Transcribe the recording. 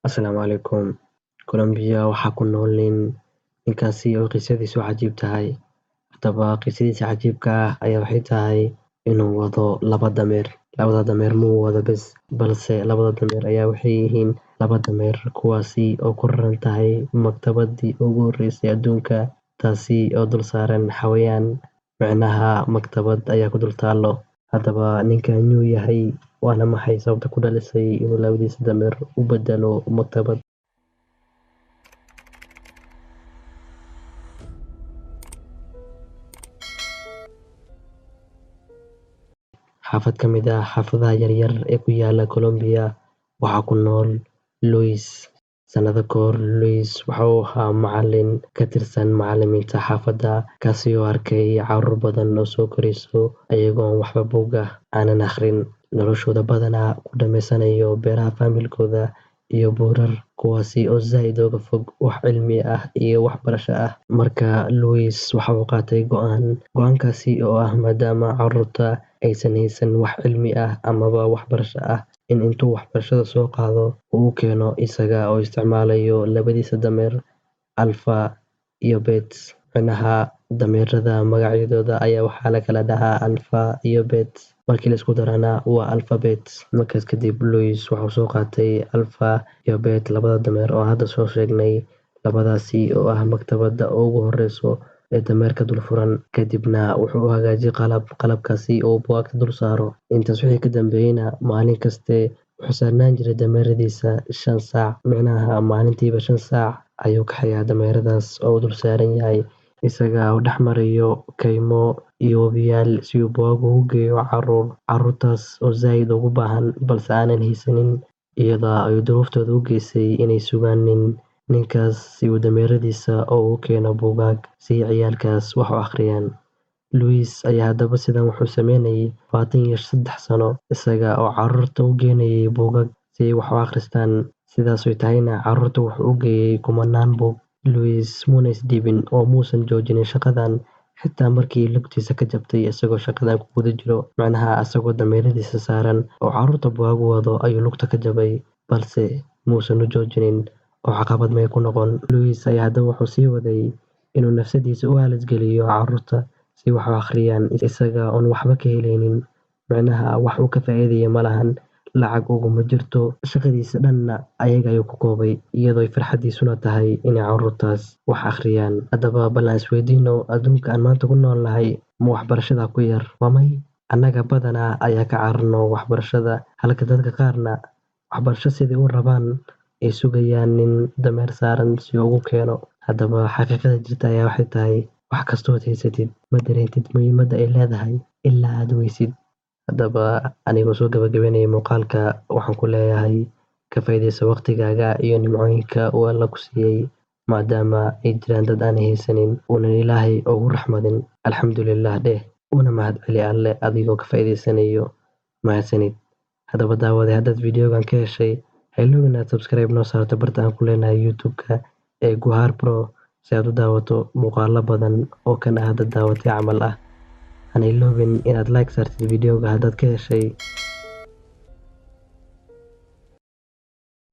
Asalaamu calaykum. Colombia waxaa ku nool ninkaasi oo qisadiisu cajiib tahay. Haddaba qisadiisa cajiibka ah ayaa waxay tahay inuu wado laba dameer. Labada dameer muu wado bes, balse labada dameer ayaa waxay yihiin laba dameer kuwaasi oo ku raran tahay maktabadii ugu horeysay adduunka, taasi oo dul saaran xawayaan. Micnaha maktabad ayaa ku dul taalo. Haddaba ninkan yuu yahay, waana maxay sababta ku dhalisay inuu labadiisa dameer u bedelo maktabad. Xaafad ka mid ah xaafadaha yaryar ee ku yaala Colombia waxaa ku nool Luis. Sanado kahor, Luis waxa uu ahaa macalin ka tirsan macalimiinta xaafadda, kaasi oo arkay carruur badan oo soo korayso ayagoon waxba buug ah aanan akhrin, noloshooda badanaa ku dhammaysanayo beeraha familkooda iyo buurar, kuwaasi oo zaid uga fog wax cilmi ah iyo waxbarasho ah. Marka Luis waxa uu qaatay go'aankaasi oo ah maadaama carruurta aysan haysan wax cilmi ah amaba waxbarasho ah, in intuu waxbarashada soo qaado uu u keeno isaga oo isticmaalayo labadiisa dameer Alpha iyo Bet. Micnaha dameerada magacyadooda ayaa waxaa la kala dhahaa Alpha iyo Bet, markii la isku darana waa Alphabet. Markaas kadib Luis wuxuu soo qaatay Alpha iyo Bet, labada dameer oo hadda soo sheegnay, labadaasi oo ah maktabadda ugu horeyso ee dameerka dul furan. Kadibna wuxuu u hagaajiyay qalabkaasi oo buugaagta dul saaro. Intaas wixii ka dambeeyayna maalin kaste wuxuu saarnaan jiray dameeradiisa 5 saac, micnaha maalintiiba 5 saac ayuu kaxayaa dameeradaas oo u dul saaran yahay, isaga oo dhex marayo kaymo iyo wabiyaal si uu buugaag ugu geeyo carruurtaas oo zaid ugu baahan balse aanan haysanin, iyada ay duruuftooda u geysay inay sugaan ninkaas si uu dameeradiisa ugu keeno buugaag si ciyaalkaas wax u akhriyaan. Luis ayaa haddaba sidan wuxuu sameynayay 23 sano, isaga oo carruurta u geynayay buugaag si ay wax u akhristaan, sidaas oo tahayna carruurta wuxuu u geeyay kumanaan buug. Luis muuna isdhiibin oo muusan joojinin shaqadan xitaa markii lugtiisa ka jabtay isagoo shaqadan ku guda jiro, macnaha isagoo dameeradiisa saaran oo carruurta buugaag u wado ayuu lugta ka jabay, balse muusan u joojinin oo caqabad may ku noqon. Luis ayaa haddaba wuxuu sii waday inuu nafsadiisa u halis geliyo carruurta si wax u akhriyaan, isaga oon waxba ka helaynin, micnaha wax uu ka faa'iidaya ma lahan, lacag uguma jirto, shaqadiisa dhanna ayaga ayuu ku koobay, iyadoo ay farxadiisuna tahay inay carruurtaas wax akhriyaan. Haddaba bal aan isweydiino, adduunka aan maanta ku noolnahay ma waxbarashada ku yar? Waa may. Annaga badanaa ayaa ka cararno waxbarashada, halka dadka qaarna waxbarasho sidii u rabaan ay sugayaan nin dameer saaran si uu ugu keeno. Haddaba xaqiiqada jirta ayaa waxay tahay, wax kastood haysatid ma dareentid muhiimadda ay leedahay ilaa aad weysid. Haddaba anigoo soo gabagabeynaya muuqaalka, waxaan ku leeyahay ka faa'iidayso waqtigaaga iyo nimcooyinka uu Alla ku siiyay, maadaama ay jiraan dad aan haysanin uunan Ilaahay ugu raxmadin. Alxamdulillaah dheh, una mahadceli Alle adigoo ka faa'iidaysanayo. Mahadsanid. Haddaba daawade, haddaad videogan ka heshay, ha iloobin inaad subscribe noo saarto barta aan ku leenahay YouTube-ka ee Guhar Pro si aad u daawato muuqaalo badan oo kan ah dad daawatay camal ah. Hana iloobin inaad like saartid videoga haddaad ka heshay.